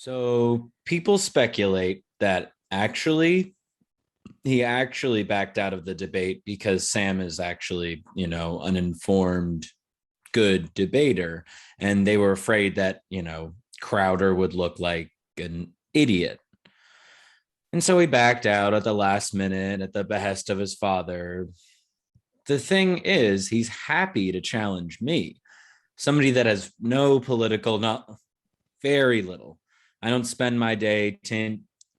So people speculate that he actually backed out of the debate because Sam is actually, an informed, good debater. And they were afraid that, Crowder would look like an idiot. And so he backed out at the last minute at the behest of his father. The thing is, he's happy to challenge me, somebody that has no political, not very little. I don't spend my day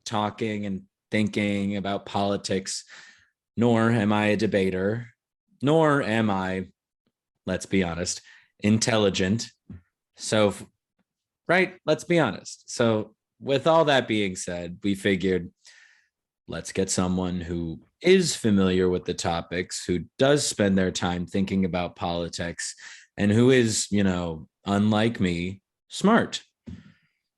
talking and thinking about politics, nor am I a debater, nor am I, let's be honest, intelligent. So, right, let's be honest. So, with all that being said, we figured let's get someone who is familiar with the topics, who does spend their time thinking about politics, and who is, unlike me, smart.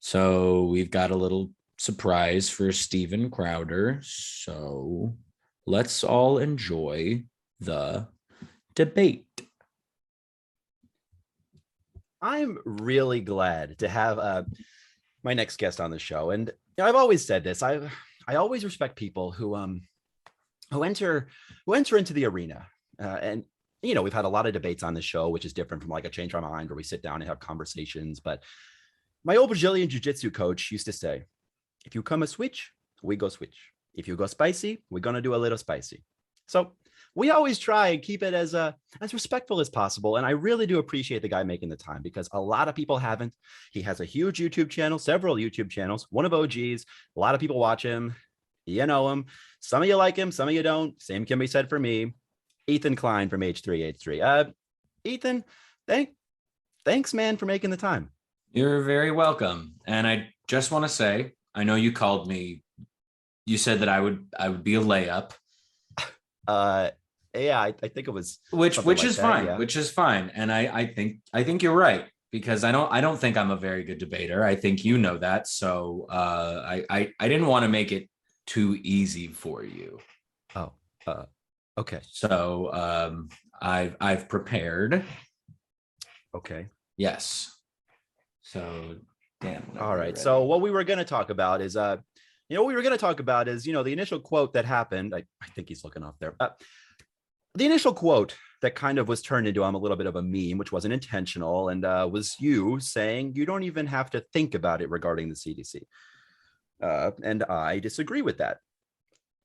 So we've got a little surprise for Steven Crowder. So let's all enjoy the debate. I'm really glad to have my next guest on the show. And I've always said this. I always respect people who enter into the arena. And we've had a lot of debates on the show, which is different from like a Change My Mind where we sit down and have conversations. But my old Brazilian jiu-jitsu coach used to say, if you come a switch, we go switch. If you go spicy, we're going to do a little spicy. So we always try and keep it as respectful as possible. And I really do appreciate the guy making the time because a lot of people haven't. He has a huge YouTube channel, several YouTube channels, one of OGs. A lot of people watch him. You know him. Some of you like him. Some of you don't. Same can be said for me. Ethan Klein from H3H3. Ethan, thanks, man, for making the time. You're very welcome. And I just want to say, I know you called me. You said that I would be a layup. Yeah, I think it was which is that, fine, yeah. Which is fine. And I think you're right because I don't think I'm a very good debater. I think you know that. So I didn't want to make it too easy for you. Oh, okay. So I've prepared. Okay. Yes. So damn. All right. So what we were going to talk about is the initial quote that happened. I think he's looking off there. The initial quote that kind of was turned into a little bit of a meme, which wasn't intentional, and was you saying you don't even have to think about it regarding the CDC. And I disagree with that.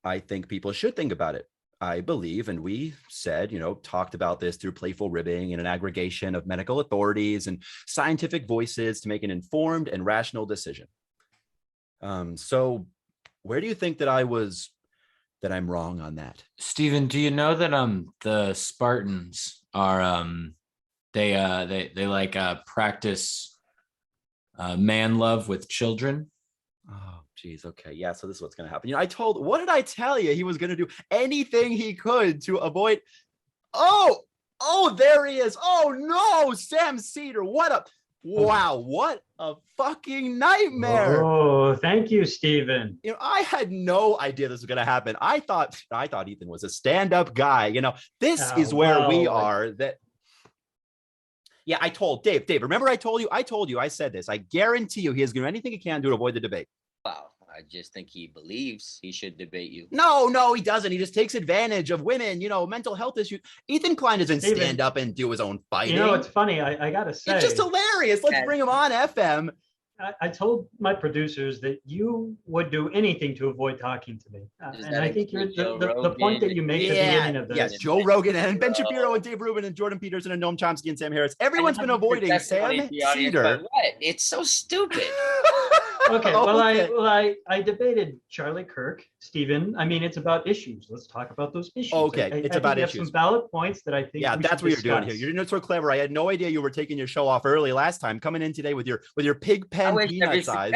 I think people should think about it. I believe, and we said, talked about this through playful ribbing and an aggregation of medical authorities and scientific voices to make an informed and rational decision. So where do you think that I'm wrong on that? Steven, do you know that the Spartans are they like practice man love with children? Oh, geez. Okay. Yeah. So this is what's going to happen. What did I tell you? He was going to do anything he could to avoid. Oh, there he is. Oh no, Sam Seder. Wow. What a fucking nightmare. Oh, thank you, Steven. I had no idea this was going to happen. I thought Ethan was a stand-up guy. This is where we are. Yeah, I told Dave, remember I told you, I said this. I guarantee you he is doing anything he can do to avoid the debate. Wow. I just think he believes he should debate you. No, he doesn't. He just takes advantage of women, mental health issues. Ethan Klein doesn't stand up and do his own fighting. It's funny. I got to say. It's just hilarious. Let's bring him on FM. I told my producers that you would do anything to avoid talking to me. And I think you're the point that you make at the beginning of this. Yes, Joe Rogan and Ben Shapiro and Dave Rubin and Jordan Peterson and Noam Chomsky and Sam Harris. Everyone's been avoiding Sam Seder. What? It's so stupid. Okay, well, I debated Charlie Kirk, Steven. I mean, it's about issues. Let's talk about those issues. Okay, it's about issues. You have some valid points that I think. Yeah, that's what you're doing here. You're doing so clever. I had no idea you were taking your show off early last time. Coming in today with your pig pen peanut size.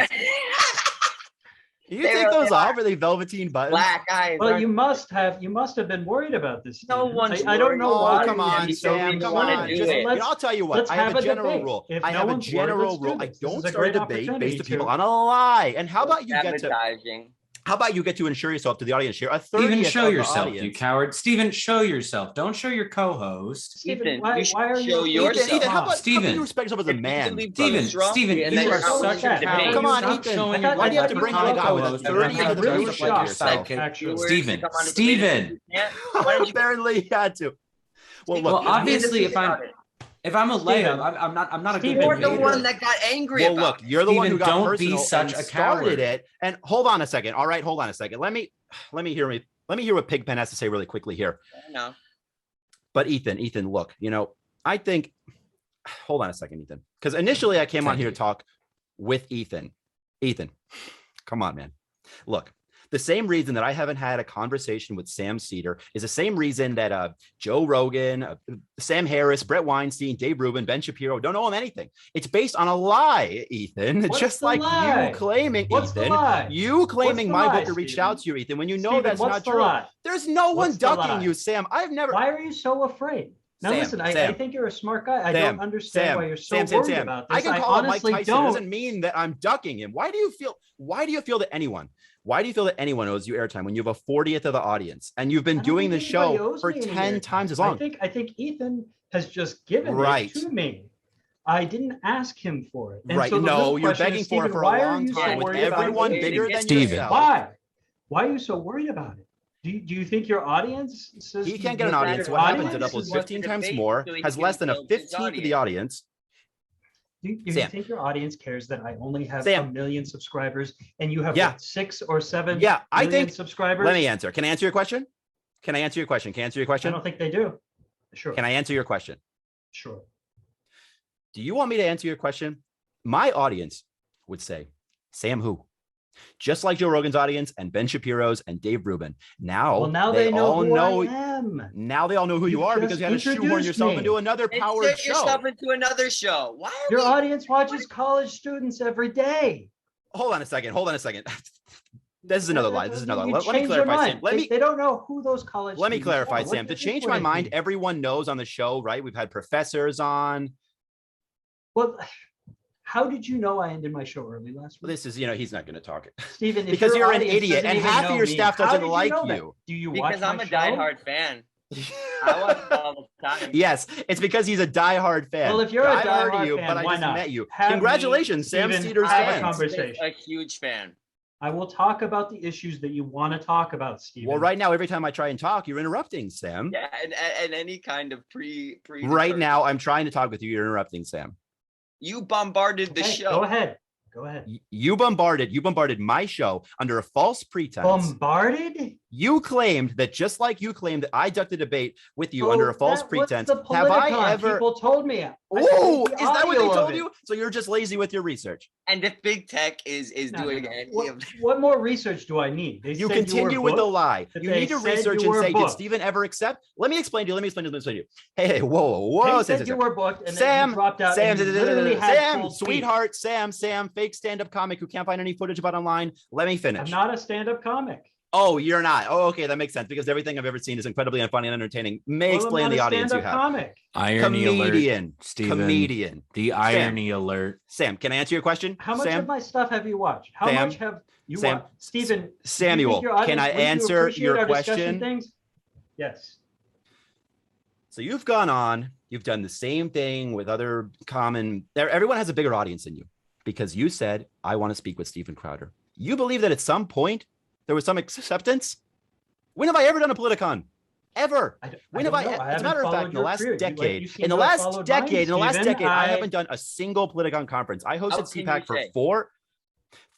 You take those off? Are they velveteen buttons? Black eyes. Well, you must have been worried about this. No one's. I don't know why. Come on, Sam. Come on. I'll tell you what. I have a general rule. I don't start a debate based on people on a lie. And how about you How about you get to insure yourself to the audience here? Steven, show yourself, audience. you coward. Steven, show yourself. Don't show your co-host. Steven, why are you show yourself? Ethan, how about Steven. you respect yourself as a man? Steven, and you then are you're such a not coward. Come on, Stop Ethan. showing Why your do you have to bring on a guy with a co-host 30 and into the really group like yourself? Steven, Steven. Apparently, you had to. Well, look. Well, obviously, if I'm a layup, I'm not a good You're the debater. one that got angry Well, about look, you're the one who Steven, got don't be personal such and a started coward. it. And hold on a second. All right, hold on a second. Let me hear what Pigpen has to say really quickly here. No. But Ethan, look, I think. Hold on a second, Ethan, because initially I came on here to talk with Ethan. Ethan, come on, man. Look. The same reason that I haven't had a conversation with Sam Seder is the same reason that Joe Rogan, Sam Harris, Brett Weinstein, Dave Rubin, Ben Shapiro don't owe him anything. It's based on a lie, Ethan. What's Just the like lie? you claiming, What's the Ethan, lie? you claiming What's the my lie, booker reached Steven? out to you, Ethan, when you know Steven, that's what's not the true. lie? There's no one What's the lie? ducking you, Sam. I've never. Why are you so afraid? Now listen, I think you're a smart guy. I don't understand why you're so worried about this. I can call out Mike honestly Tyson. It don't. doesn't mean that I'm ducking him. Why do you feel that anyone owes you airtime when you have a 40th of the audience and you've been I don't doing think the anybody show owes for me any 10 airtime. times as long? I think Ethan has just given Right. it to me. I didn't ask him for it. And Right. so the No, real you're question begging is, for it Steven, for a why are long you so time with worried about everyone it? bigger than Steven. yourself. Why? Why are you so worried about it? Do you think your audience says He can't get an that audience. your What happens? It audience uploads is- 15 times debate more, so he has can less than a build his 15th of the audience. Do you Sam. think your audience cares that I only have Sam. 1 million subscribers and you have Yeah. what, 6 or 7 Yeah, I million think. subscribers? Let me answer. Can I answer your question? Can I answer your question? I don't think they do. Sure. Can I answer your question? Sure. Do you want me to answer your question? My audience would say, Sam who? Just like Joe Rogan's audience and Ben Shapiro's and Dave Rubin. Now, Well, they know all who know. I am. Now they all know who you You've are because just you had to shoehorn introduced yourself me. into another powered Insert show. yourself into another show. Why are Your we? audience watches college students every day. Hold on a second. This is another lie. This is another You lie. Let me change their clarify, Sam. mind. They don't know who those college Let me students clarify, are. Sam. To What change would my it mind, be? everyone knows on the show, right? We've had professors on. Well, how did you know I ended my show early last week? This is, he's not going to talk. Stephen, if Because your you're an audience idiot doesn't and even half of know your me, staff how doesn't did you like know that? you. Do you watch Because I'm my a show? diehard fan. I watch it all the time. Yes, it's because he's a diehard fan. Well, if you're a Diehard diehard to you, fan, but I why just not? met you. Have me, Congratulations, Sam Steven, Cedars have a fans. conversation. A huge fan. I will talk about the issues that you want to talk about, Stephen. Well, right now, every time I try and talk, you're interrupting, Sam. Yeah, and any kind of pre. Right now, I'm trying to talk with you. You're interrupting, Sam. You bombarded the Okay, show. Go ahead. You bombarded my show under a false pretense. Bombarded? You claimed that just like you claimed that I ducked the debate with you under a false pretense. Have I ever? People told me. Oh, is that what they told you? So you're just lazy with your research. And if big tech is doing any of What more research do I need? They You said continue were with the booked, lie. that You they need to said research you and were say, did booked. Stephen ever accept? Let me explain to you. Hey, whoa. They said you were booked, and then Sam, you dropped out. Sam, and you literally had Sam, cold feet. sweetheart, Sam, fake stand-up comic who can't find any footage about online. Let me finish. I'm not a stand-up comic. Oh, you're not. Oh, okay, that makes sense because everything I've ever seen is incredibly unfunny and entertaining. May explain I'm the not a audience you stand-up have. comic. Irony Comedian, alert, Steven. comedian. The irony alert. Sam, can I answer your question? How much Sam? of my stuff have you watched? How Sam? much have you Sam? watched? Stephen, Samuel, can I answer your question? Things? Yes. So you've gone on, you've done the same thing with other common, everyone has a bigger audience than you because you said, I want to speak with Stephen Crowder. You believe that at some point there was some acceptance? When have I ever done a Politicon? Ever? When have I? As a matter of fact, in the last decade, I haven't done a single Politicon conference. I hosted CPAC for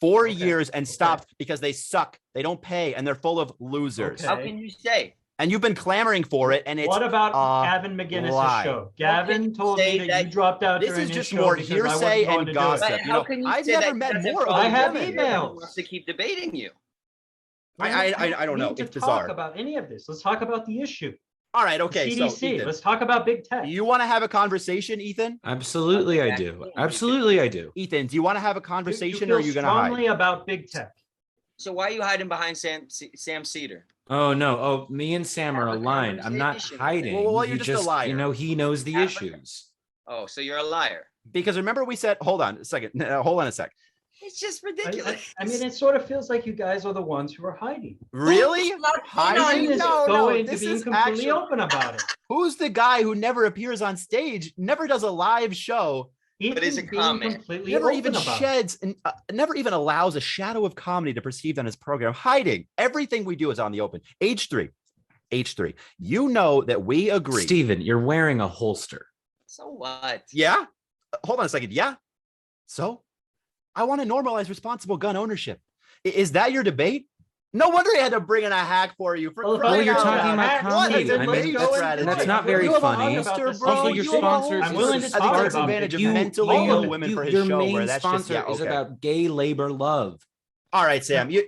four years and stopped because they suck. They don't pay and they're full of losers. Okay. How can you say? And you've been clamoring for it. And it's what about Gavin McGinnis' show? Gavin told me that you dropped out. This is just more hearsay and gossip. How can you I've say never that met more of I them. have women. emails to keep debating you. I don't know. It's It's bizarre. Talk about any of this. Let's talk about the issue. All right. Okay. CDC. So Ethan, Let's talk about big tech. you want to have a conversation, Ethan? Absolutely, I do. Absolutely, I do. Ethan, do you want to have a conversation you or are you going to hide? strongly about big tech. So why are you hiding behind Sam Seder? Oh no! Oh, me and Sam are Have a aligned. I'm not conversation. hiding. Well, you're You just a liar. he knows the Have a- issues. Oh, so you're a liar. Because remember we said, hold on a second. Hold on a sec. It's just ridiculous. I mean, it sort of feels like you guys are the ones who are hiding. Really? Hiding is going to this being is completely actually open about it. who's the guy who never appears on stage, never does a live show, But it's a being comment. completely never open even about it. sheds and never even allows a shadow of comedy to perceive on his program. Hiding. Everything we do is on the open. H3. You know that we agree. Steven, you're wearing a holster. So what? Yeah. Hold on a second. Yeah. So I want to normalize responsible gun ownership. Is that your debate? No wonder he had to bring in a hack for you. Well, you're talking about comedy. I mean, that's not very funny. Also, your sponsor I'm willing to I think talk that's about advantage of it. mentally ill women for his your show. main Where that's sponsor just, is about gay labor love. All right, Sam, you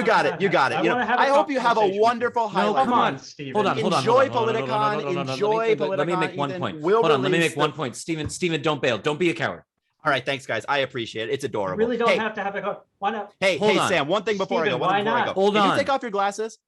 got it. You got it. You know, I hope you have a wonderful highlight. Come on, Steven. hold on. Enjoy Politicon. Enjoy Politicon. Let me make one point. Hold on, let me make one point. Steven, don't bail. Don't be a coward. All right, thanks, guys. I appreciate it. It's adorable. You really don't have to have a. Why not? Hey, Sam. One thing before I go. Why not? Hold on. Can you take off your glasses?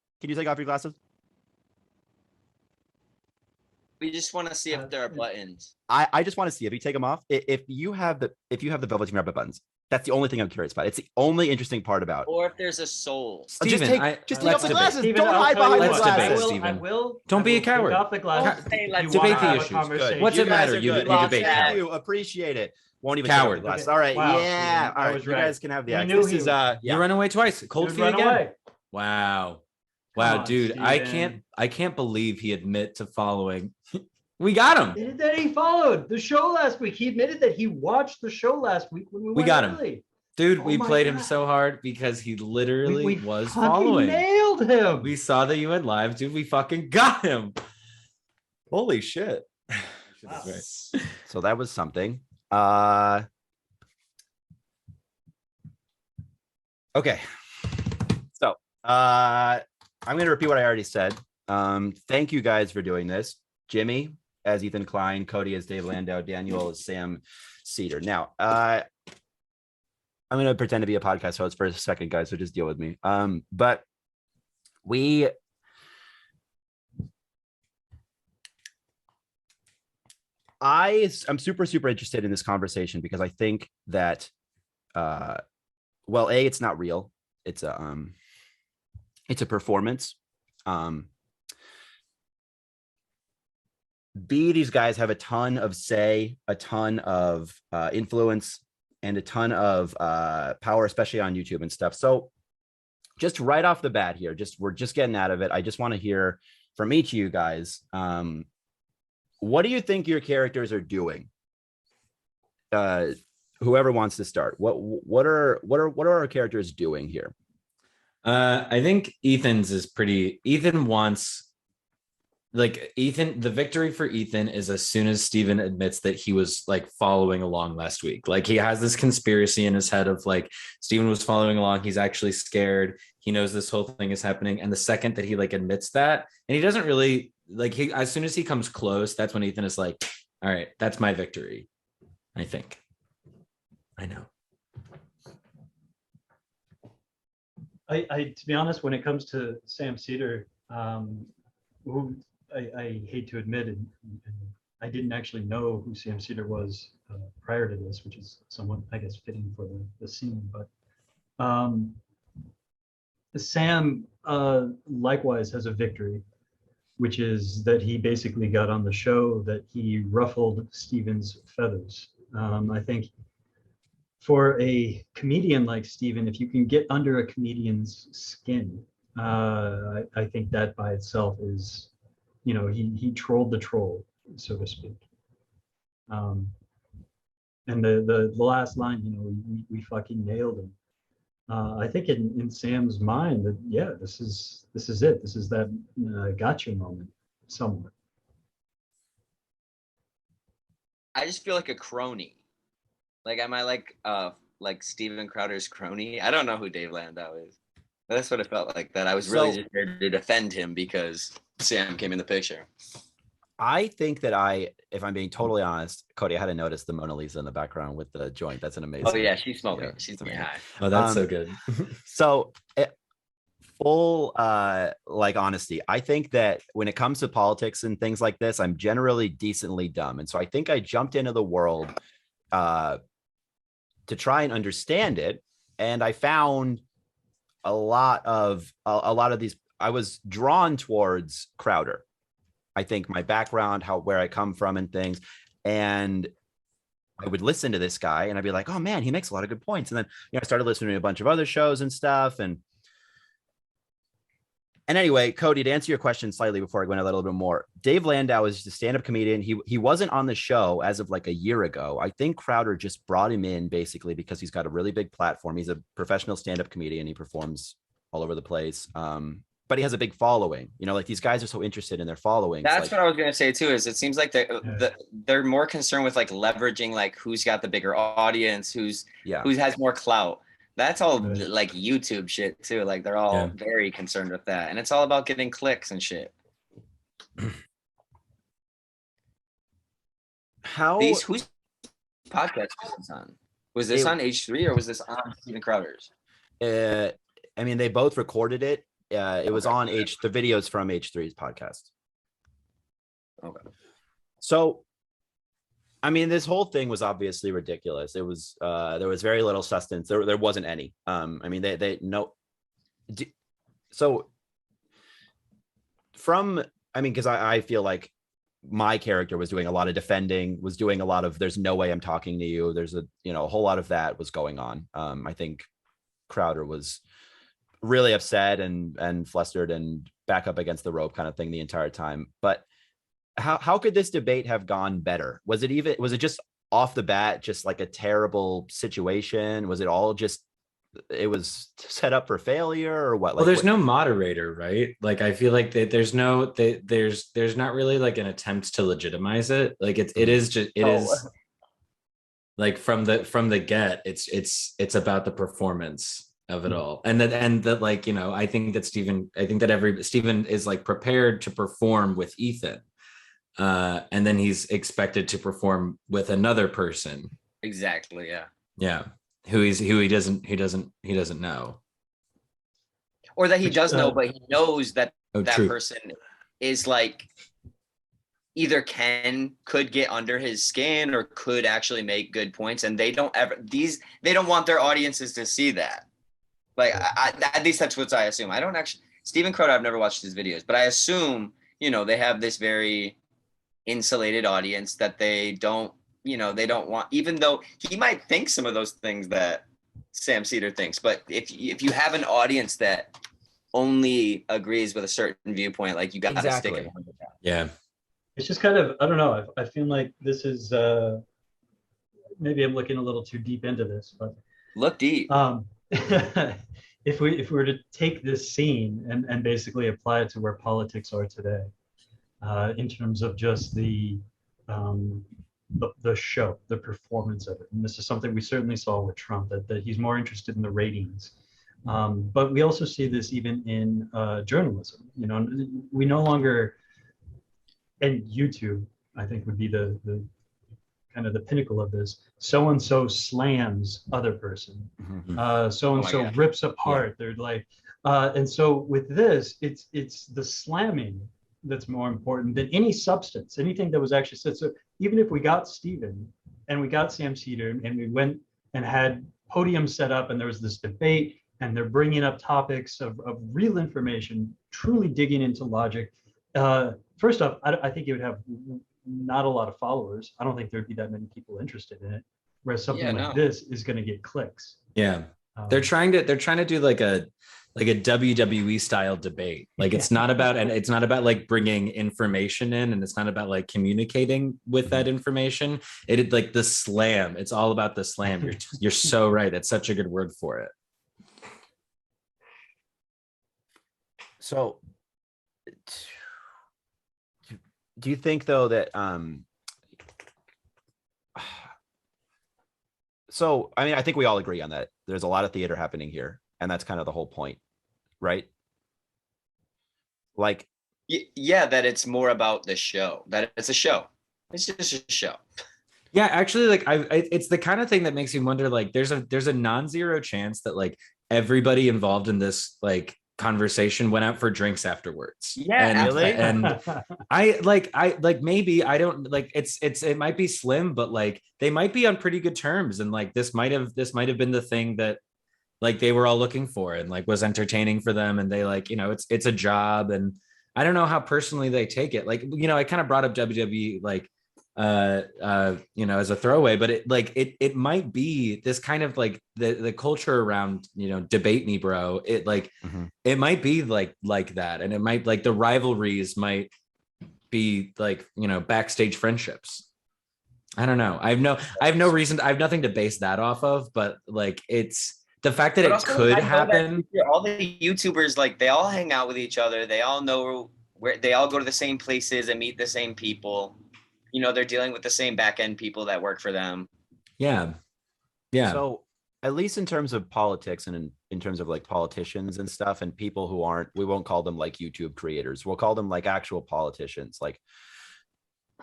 We just want to see if there are buttons. I just want to see if you take them off. If you have the Velveteen Rabbit buttons, that's the only thing I'm curious about. It's the only interesting part about it. Or if there's a soul. Just take off the glasses. Steven, Don't hide behind the Let's glasses. debate, Steven. I will. Don't be a coward. Off the glasses. Debate the issues. Good. What's it matter? You debate. Thank you. Appreciate it. Won't even Coward. Glasses. All right. Wow, yeah. Steven, All right. You guys can have the act. knew This is yeah. You run away twice. Cold feet again. Away. Wow, Come on, dude. Steven. I can't believe he admit to following. We got him. That he followed the show last week. He admitted that he watched the show last week when we got him. early. Dude, Oh we my played him God. so hard because he literally We was fucking following. nailed him. We saw that you went live, dude. We fucking got him. Holy shit. Wow. So that was something. Okay. So I'm going to repeat what I already said. Thank you guys for doing this. Jimmy as Ethan Klein, Cody as Dave Landau, Daniel as Sam Seder. Now, I'm going to pretend to be a podcast host for a second, guys, so just deal with me. But I'm super interested in this conversation because I think that well, A, it's not real. It's a performance. B, these guys have a ton of say, a ton of influence, and a ton of power, especially on YouTube and stuff. So just right off the bat here, we're just getting out of it. I just want to hear from each of you guys. What do you think your characters are doing? Whoever wants to start. What are our characters doing here? I think Ethan's is pretty. Ethan wants, like, the victory for Ethan is as soon as Steven admits that he was like following along last week. Like, he has this conspiracy in his head of like Steven was following along. He's actually scared. He knows this whole thing is happening. And the second that he like admits that, and he doesn't really like, as soon as he comes close, that's when Ethan is like, all right, that's my victory. I think. I know. I to be honest, when it comes to Sam Seder, who I hate to admit, and I didn't actually know who Sam Seder was prior to this, which is somewhat, I guess, fitting for the scene. But Sam likewise has a victory, which is that he basically got on the show, that he ruffled Steven's feathers. I think for a comedian like Steven, if you can get under a comedian's skin, I think that by itself is, you know, he trolled the troll, so to speak. And the last line, you know, we fucking nailed him. I think in Sam's mind that, yeah, this is it. This is that gotcha moment somewhat. I just feel like a crony. Like, am I like Steven Crowder's crony? I don't know who Dave Landau is. That's what it felt like, that I was really just there to defend him because Sam came in the picture. I think that if I'm being totally honest, Cody, I had to notice the Mona Lisa in the background with the joint. That's an amazing. Oh yeah, she's smoking. Yeah, she's getting high. Oh, that's so good. So full like honesty, I think that when it comes to politics and things like this, I'm generally decently dumb. And so I think I jumped into the world to try and understand it. and I found a lot of these. I was drawn towards Crowder. I think my background, where I come from and things, and I would listen to this guy and I'd be like, oh man, he makes a lot of good points. And then, I started listening to a bunch of other shows and stuff. And anyway, Cody, to answer your question slightly before I go into a little bit more, Dave Landau is a stand-up comedian. He wasn't on the show as of like a year ago. I think Crowder just brought him in basically because he's got a really big platform. He's a professional stand-up comedian. He performs all over the place. But he has a big following. Like these guys are so interested in their following. That's what I was gonna say too. Is it seems like they're more concerned with like leveraging like who's got the bigger audience, who has more clout. That's all like YouTube shit too. Like they're all very concerned with that, and it's all about getting clicks and shit. Whose podcast was this on? Was this on H3 or was this on Steven Crowder's? I mean, they both recorded it. It was on the videos from H3's podcast. Okay. So, I mean, this whole thing was obviously ridiculous. It was there was very little substance. There wasn't any. I mean, because I feel like my character was doing a lot of defending, was doing a lot of there's no way I'm talking to you. There's a whole lot of that was going on. I think Crowder was really upset and flustered and back up against the rope kind of thing the entire time. But how could this debate have gone better? Was it just off the bat, just like a terrible situation? Was it all just, it was set up for failure or what? Well, there's no moderator, right? Like, I feel like there's not really like an attempt to legitimize it. Like it is like from the get, it's about the performance of it all. And that like, I think that Steven is like prepared to perform with Ethan. And then he's expected to perform with another person. Exactly. Yeah. Yeah. Who he doesn't know. Or that he does know, but he knows that true. Person is like either could get under his skin or could actually make good points. And they don't want their audiences to see that. Like, at least that's what I assume. I don't actually, Steven Crowder, I've never watched his videos, but I assume, they have this very insulated audience that they don't want, even though he might think some of those things that Sam Seder thinks. But if you have an audience that only agrees with a certain viewpoint, like you got to stick it. Yeah. It's just kind of, I don't know. I feel like this is, maybe I'm looking a little too deep into this, but. Look deep. If we were to take this scene and basically apply it to where politics are today, in terms of just the show, the performance of it, and this is something we certainly saw with Trump, that he's more interested in the ratings, but we also see this even in journalism. We no longer, and YouTube, I think, would be the kind of the pinnacle of this. So-and-so slams other person. So-and-so rips apart. They're like, and so with this, it's the slamming that's more important than any substance, anything that was actually said. So even if we got Steven and we got Sam Seder and we went and had podiums set up and there was this debate and they're bringing up topics of real information, truly digging into logic. First off, I think it would have not a lot of followers. I don't think there'd be that many people interested in it. Whereas something like this is going to get clicks. Yeah, they're trying to do like a WWE style debate. Like it's not about like bringing information in, and it's not about like communicating with that information. It like the slam. It's all about the slam. You're so right. That's such a good word for it. So, do you think though that so I mean, I think we all agree on that. There's a lot of theater happening here, and that's kind of the whole point, right? Like, yeah, that it's more about the show. That it's a show. It's just a show. Yeah, actually, like it's the kind of thing that makes me wonder. Like, there's a non-zero chance that like everybody involved in this like conversation went out for drinks afterwards. Yeah, really? And I maybe I don't like it might be slim, but like they might be on pretty good terms, and like this might have been the thing that like they were all looking for and like was entertaining for them, and they like, you know, it's a job. And I don't know how personally they take it. Like, you know, I kind of brought up WWE like you know, as a throwaway, but it might be this kind of like the culture around, you know, debate me bro, it like it might be like that, and it might like the rivalries might be like, you know, backstage friendships. I don't know. I have no reason, I have nothing to base that off of, but like it's the fact that But it also, could I know happen. that all the YouTubers, like, they all hang out with each other. They all know where, they all go to the same places and meet the same people. You know, they're dealing with the same back end people that work for them. Yeah. Yeah. So at least in terms of politics and in terms of like politicians and stuff and people who aren't, we won't call them like YouTube creators. We'll call them like actual politicians. Like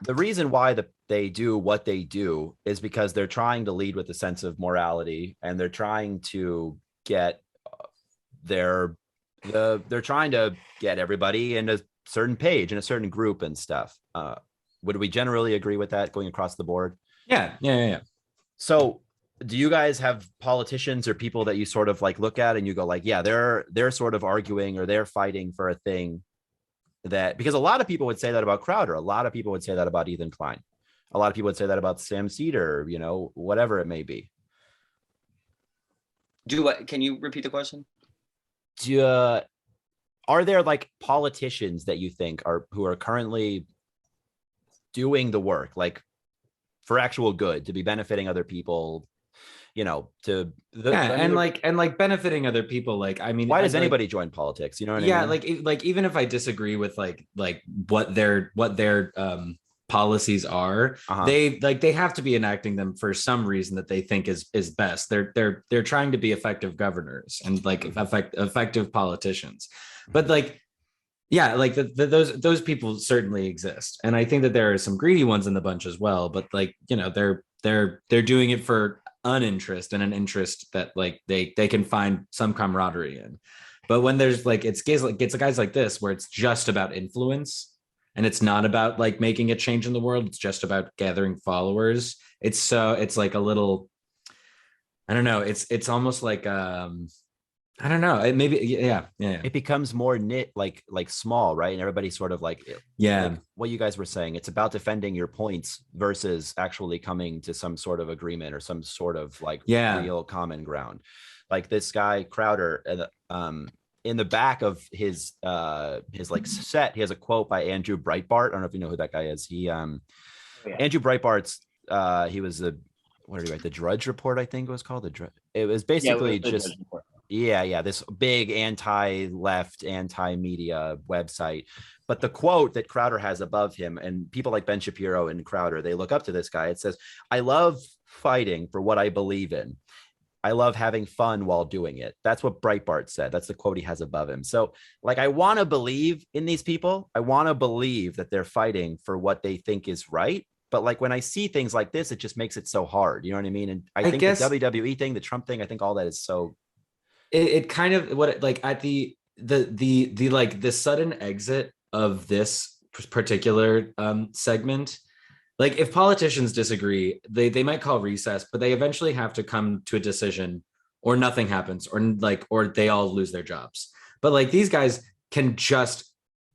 the reason why they do what they do is because they're trying to lead with a sense of morality, and they're trying to get they're trying to get everybody in a certain page in a certain group and stuff. Would we generally agree with that going across the board? Yeah. So do you guys have politicians or people that you sort of like look at and you go like, yeah, they're sort of arguing or they're fighting for a thing that, because a lot of people would say that about Crowder. A lot of people would say that about Ethan Klein. A lot of people would say that about Sam Seder, you know, whatever it may be. Can you repeat the question? Are there like politicians that you think who are currently doing the work, like for actual good, to be benefiting other people, you know, and benefiting other people? Like, I mean, why does anybody join politics? You know what I mean? Like even if I disagree with like what their policies are, they have to be enacting them for some reason that they think is best. They're trying to be effective governors and like effective politicians. But like, yeah, like those people certainly exist, and I think that there are some greedy ones in the bunch as well. But like, you know, they're doing it for uninterest and an interest that like they can find some camaraderie in. But when there's like it's guys like this where it's just about influence and it's not about like making a change in the world, it's just about gathering followers. It's like a little, I don't know. It's almost like I don't know. Yeah. It becomes more knit, like small, right? And everybody sort of like what you guys were saying. It's about defending your points versus actually coming to some sort of agreement or some sort of like real common ground. Like this guy Crowder, in the back of his like set, he has a quote by Andrew Breitbart. I don't know if you know who that guy is. Andrew Breitbart's he was what did he write? The Drudge Report, I think it was called. It was basically this big anti-left, anti-media website. But the quote that Crowder has above him, and people like Ben Shapiro and Crowder, they look up to this guy. It says, "I love fighting for what I believe in. I love having fun while doing it." That's what Breitbart said. That's the quote he has above him. So like, I want to believe in these people. I want to believe that they're fighting for what they think is right. But like when I see things like this, it just makes it so hard. You know what I mean? And I think the WWE thing, the Trump thing, I think all that is so. It kind of like at the like the sudden exit of this particular segment. Like if politicians disagree, they might call recess, but they eventually have to come to a decision, or nothing happens, or they all lose their jobs. But like these guys can just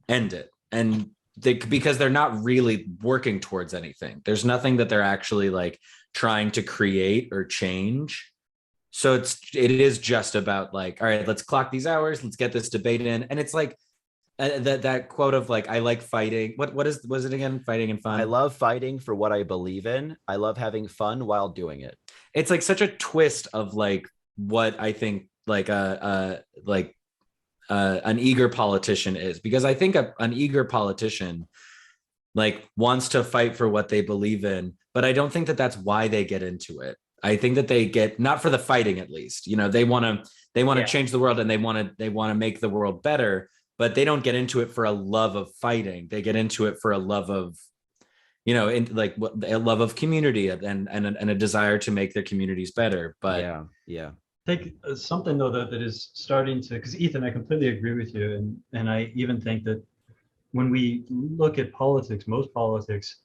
end it, and because they're not really working towards anything. There's nothing that they're actually like trying to create or change. So it is just about like, all right, let's clock these hours, let's get this debate in, and it's like that quote of like, I like fighting. Was it again? Fighting and fun. I love fighting for what I believe in. I love having fun while doing it. It's like such a twist of like what I think like an eager politician is, because I think an eager politician like wants to fight for what they believe in, but I don't think that that's why they get into it. I think that they get, not for the fighting, at least, you know, they want to change the world, and they want to make the world better, but they don't get into it for a love of fighting. They get into it for a love of, you know, a love of community and a desire to make their communities better. But yeah. Take something though that is starting to, because Ethan, I completely agree with you, and I even think that when we look at politics, most politics,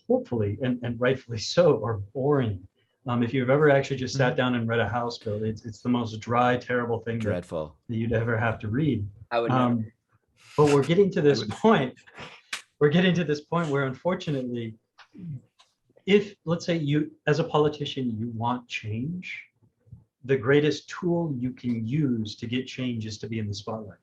hopefully and rightfully so, are boring. If you've ever actually just sat down and read a House bill, it's the most dry, terrible thing Dreadful. that you'd ever have to read. I would never. But we're getting to this point. We're getting to this point where, unfortunately, if, let's say, you, as a politician, you want change, the greatest tool you can use to get change is to be in the spotlight.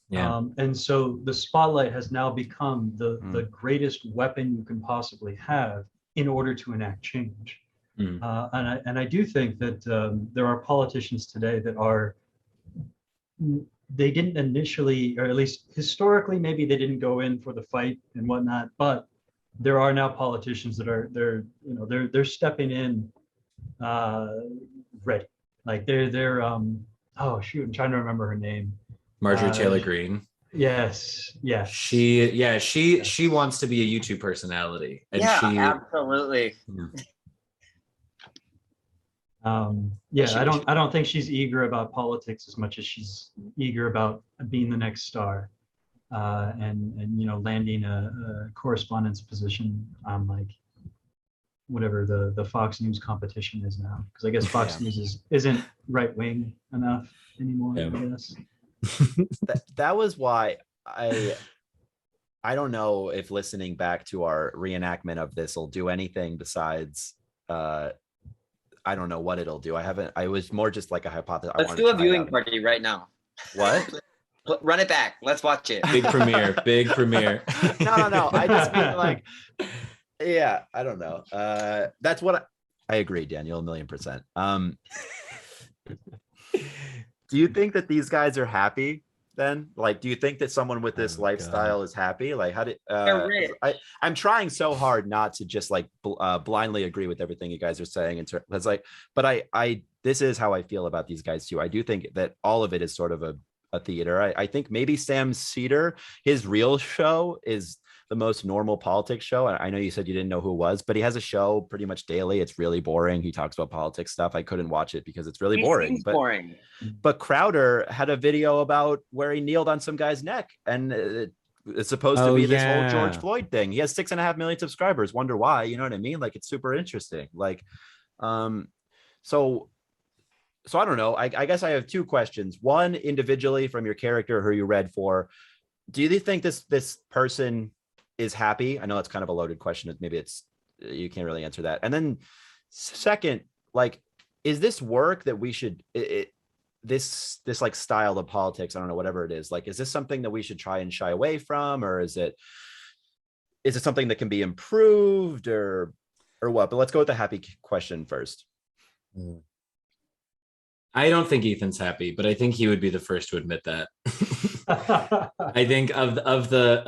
Yeah. And so the spotlight has now become the greatest weapon you can possibly have in order to enact change. And I do think that there are politicians today that are, they didn't initially, or at least historically, maybe they didn't go in for the fight and whatnot, but there are now politicians that are, they're stepping in ready. Like they're oh shoot, I'm trying to remember her name. Marjorie Taylor Greene. Yes. She wants to be a YouTube personality. And absolutely. I don't think she's eager about politics as much as she's eager about being the next star, and landing a correspondence position on like whatever the Fox News competition is now, because I guess Fox News isn't right wing enough anymore. I guess that was why I don't know if listening back to our reenactment of this will do anything besides I don't know what it'll do. I was more just like a hypothesis. Let's do a viewing party right now. What? Run it back. Let's watch it. Big premiere. No. I just mean like, yeah, I don't know. That's what I agree, Daniel, 1,000,000%. Do you think that these guys are happy then? Like, do you think that someone with this lifestyle is happy? Like, how did I'm trying so hard not to just like blindly agree with everything you guys are saying. It's like, but I this is how I feel about these guys too. I do think that all of it is sort of a theater. I think maybe Sam Seder, his real show is the most normal politics show. I know you said you didn't know who it was, but he has a show pretty much daily. It's really boring. He talks about politics stuff. I couldn't watch it because it's really boring. But Crowder had a video about where he kneeled on some guy's neck, and it's supposed to be this whole George Floyd thing. He has 6.5 million subscribers. Wonder why? You know what I mean? Like, it's super interesting. Like, so I don't know. I guess I have two questions. One, individually from your character who you read for, do you think this person is happy? I know it's kind of a loaded question. Maybe you can't really answer that. And then second, like, is this work that we should, this like style of politics, I don't know, whatever it is, like, is this something that we should try and shy away from, or is it something that can be improved, or what? But let's go with the happy question first. I don't think Ethan's happy, but I think he would be the first to admit that. I think of the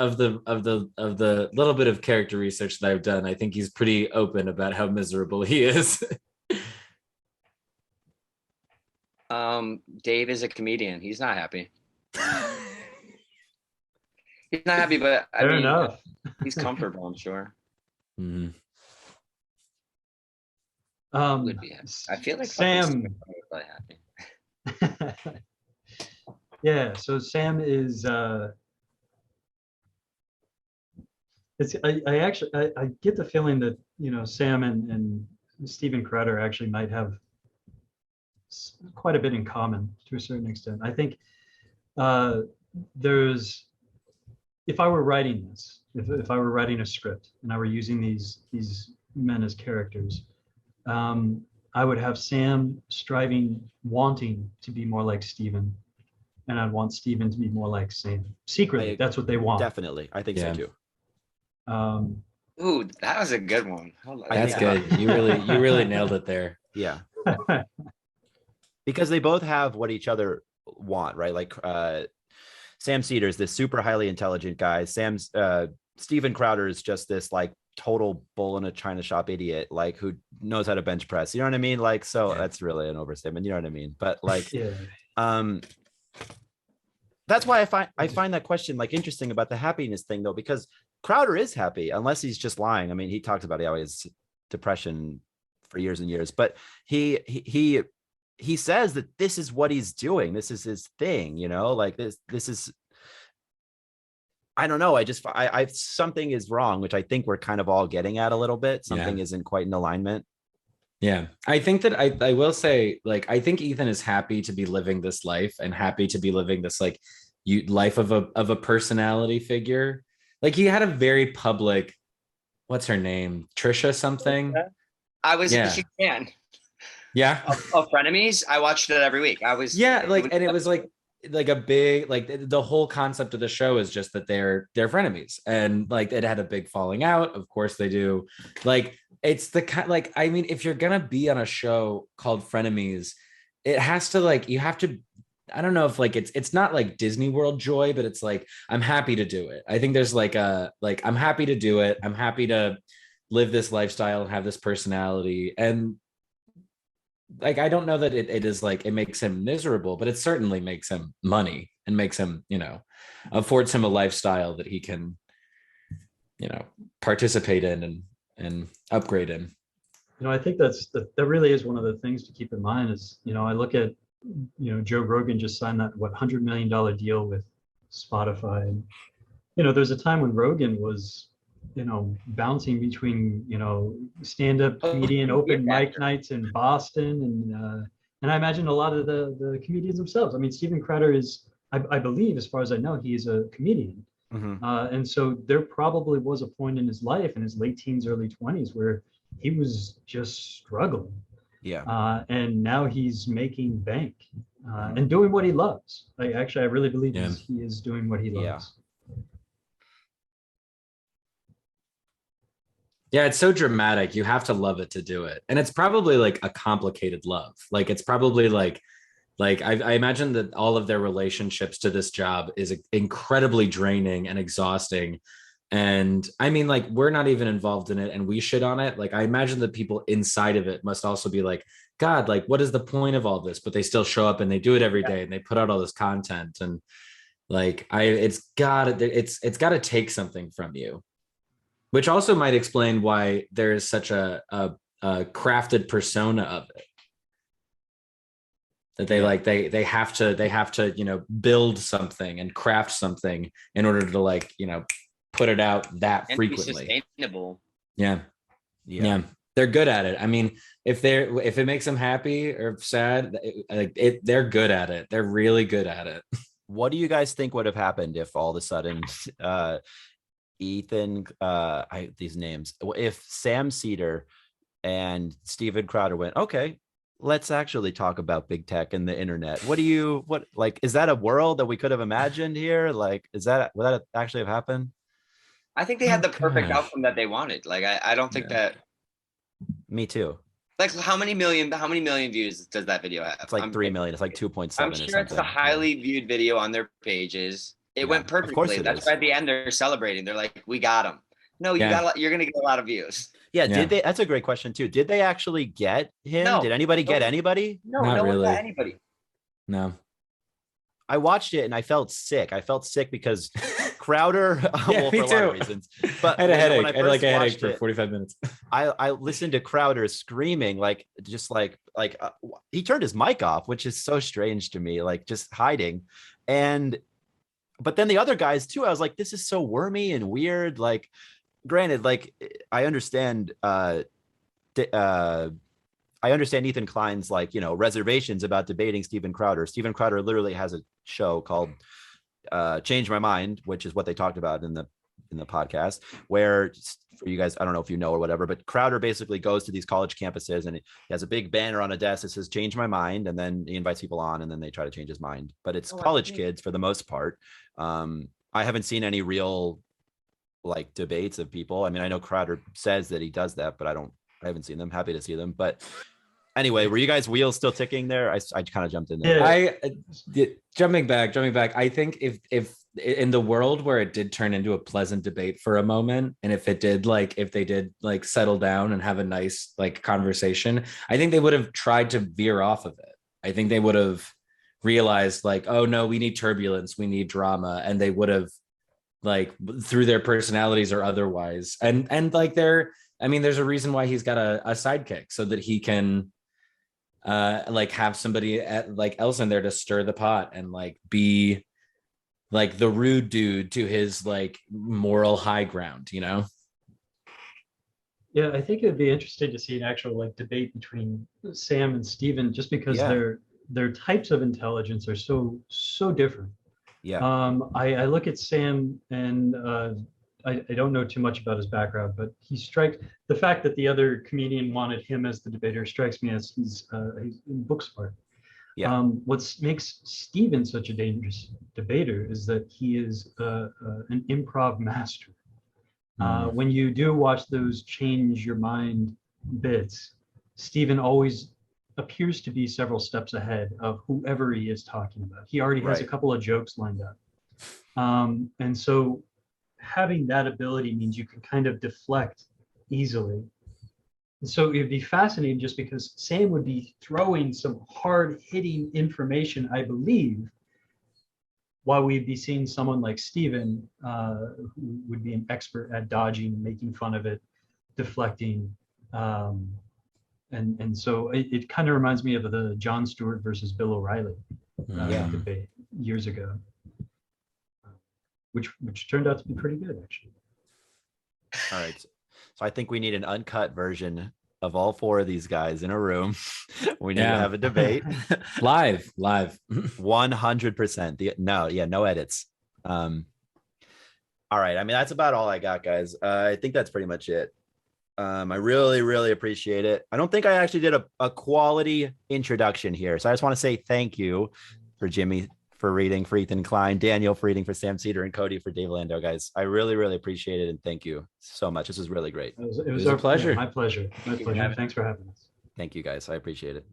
little bit of character research that I've done, I think he's pretty open about how miserable he is. Dave is a comedian. He's not happy. He's not happy, but I mean, enough. He's comfortable, I'm sure. Mm-hmm. Would be happy. I feel like Sam really happy. Yeah, so Sam is I get the feeling that Sam and Steven Crowder actually might have quite a bit in common to a certain extent. I think if I were writing this, if I were writing a script and I were using these men as characters, I would have Sam wanting to be more like Steven, and I'd want Steven to be more like Sam. Secretly, that's what they want. Definitely, I think so too. Ooh, that was a good one. That's good. You really nailed it there. Yeah. Because they both have what each other want, right? Like Sam Seder is this super highly intelligent guy. Steven Crowder is just this like total bull in a china shop idiot, like, who knows how to bench press. You know what I mean? Like, so that's really an overstatement. You know what I mean? But like, that's why I find that question like interesting about the happiness thing, though, because Crowder is happy unless he's just lying. I mean, he talks about how he has depression for years and years, but he says that this is what he's doing. This is his thing, like this is, I don't know. I something is wrong, which I think we're kind of all getting at a little bit. Something isn't quite in alignment. Yeah. I think that I will say, like, I think Ethan is happy to be living this life and happy to be living this like life of a personality figure. Like he had a very public, what's her name? Trisha something. I was a Yeah. huge fan Yeah. of Frenemies. I watched it every week. Yeah, It was, and it was like a big like the whole concept of the show is just that they're frenemies, and like it had a big falling out. Of course they do. Like it's the kind, like, I mean, if you're gonna be on a show called Frenemies, it has to, like, you have to, I don't know if like it's not like Disney World joy, but it's like I'm happy to do it. I think there's like a like I'm happy to do it. I'm happy to live this lifestyle and have this personality. And like I don't know that it is like it makes him miserable, but it certainly makes him money and makes him, affords him a lifestyle that he can, participate in and upgrade in. I think that really is one of the things to keep in mind is, I look at, Joe Rogan just signed that $100 million deal with Spotify. And, there's a time when Rogan was, bouncing between, stand-up comedian open mic nights in Boston. And I imagine a lot of the comedians themselves. I mean, Steven Crowder is, I believe, as far as I know, he's a comedian. Mm-hmm. And so there probably was a point in his life, in his late teens, early 20s, where he was just struggling. Yeah. And now he's making bank and doing what he loves. I really believe he is doing what he loves. Yeah, it's so dramatic. You have to love it to do it. And it's probably like a complicated love. Like it's probably like I imagine that all of their relationships to this job is incredibly draining and exhausting. And I mean, like, we're not even involved in it and we shit on it. Like, I imagine the people inside of it must also be like, God, like, what is the point of all this? But they still show up and they do it every day and they put out all this content. And like, it's got to take something from you, which also might explain why there is such a crafted persona of it. That they have to build something and craft something in order to put it out that and frequently. Be sustainable. Yeah, they're good at it. I mean, if it makes them happy or sad, they're good at it. They're really good at it. What do you guys think would have happened if all of a sudden Ethan, these names, if Sam Seder and Steven Crowder went, okay, let's actually talk about big tech and the internet. Is that a world that we could have imagined here? Like, would that actually have happened? I think they had the perfect outcome that they wanted. Like, I don't think that. Me too. Like, how many million views does that video have? It's like 3 million. It's like 2.7. I'm sure it's the highly viewed video on their pages. It went perfectly. That's why at the end they're celebrating. They're like, we got him. No, you're going to get a lot of views. Yeah, did they? That's a great question too. Did they actually get him? No. Did anybody get anybody? No, Not no really. one got anybody. No. I watched it and I felt sick. I felt sick because Crowder, me for a lot of too. reasons. But I had a headache. I had like a first headache for watched it, 45 minutes. I listened to Crowder screaming, like he turned his mic off, which is so strange to me, like just hiding. But then the other guys too, I was like, this is so wormy and weird. Like, granted, like I understand Ethan Klein's reservations about debating Steven Crowder. Steven Crowder literally has a show called Change My Mind, which is what they talked about in the podcast, where, for you guys, I don't know if you know or whatever, but Crowder basically goes to these college campuses and he has a big banner on a desk that says change my mind, and then he invites people on and then they try to change his mind. But it's college kids for the most part. I haven't seen any real debates of people. I mean, I know Crowder says that he does that, but I haven't seen them. Happy to see them. But anyway, were you guys wheels still ticking there? I kind of jumped in there. Yeah. Jumping back. I think if in the world where it did turn into a pleasant debate for a moment, and if they did settle down and have a nice conversation, I think they would have tried to veer off of it. I think they would have realized oh no, we need turbulence, we need drama, and they would have through their personalities or otherwise, and there's a reason why he's got a sidekick, so that he can have somebody else in there to stir the pot and be the rude dude to his moral high ground, Yeah, I think it'd be interesting to see an actual like debate between Sam and Steven, just because Yeah. their types of intelligence are so different. Yeah. I look at Sam and I don't know too much about his background, but he strikes the fact that the other comedian wanted him as the debater strikes me as he's book smart. Yeah. What makes Steven such a dangerous debater is that he is an improv master. When you do watch those change your mind bits, Steven always appears to be several steps ahead of whoever he is talking about. He already has a Right. couple of jokes lined up. And so having that ability means you can kind of deflect easily. And so it'd be fascinating just because Sam would be throwing some hard hitting information, I believe, while we'd be seeing someone like Steven, who would be an expert at dodging, making fun of it, deflecting. And so it kind of reminds me of the Jon Stewart versus Bill O'Reilly Yeah. debate years ago, which turned out to be pretty good, actually. All right. So I think we need an uncut version of all four of these guys in a room. We need to have a debate. live. 100%. No edits. All right. I mean, that's about all I got, guys. I think that's pretty much it. I really appreciate it. I don't think I actually did a quality introduction here. So I just want to say thank you for Jimmy for reading for Ethan Klein, Daniel for reading for Sam Seder, and Cody for Dave Landau, guys. I really appreciate it. And thank you so much. This was really great. It was our pleasure. Yeah, my pleasure. My pleasure. Thanks for having us. Thank you, guys. I appreciate it.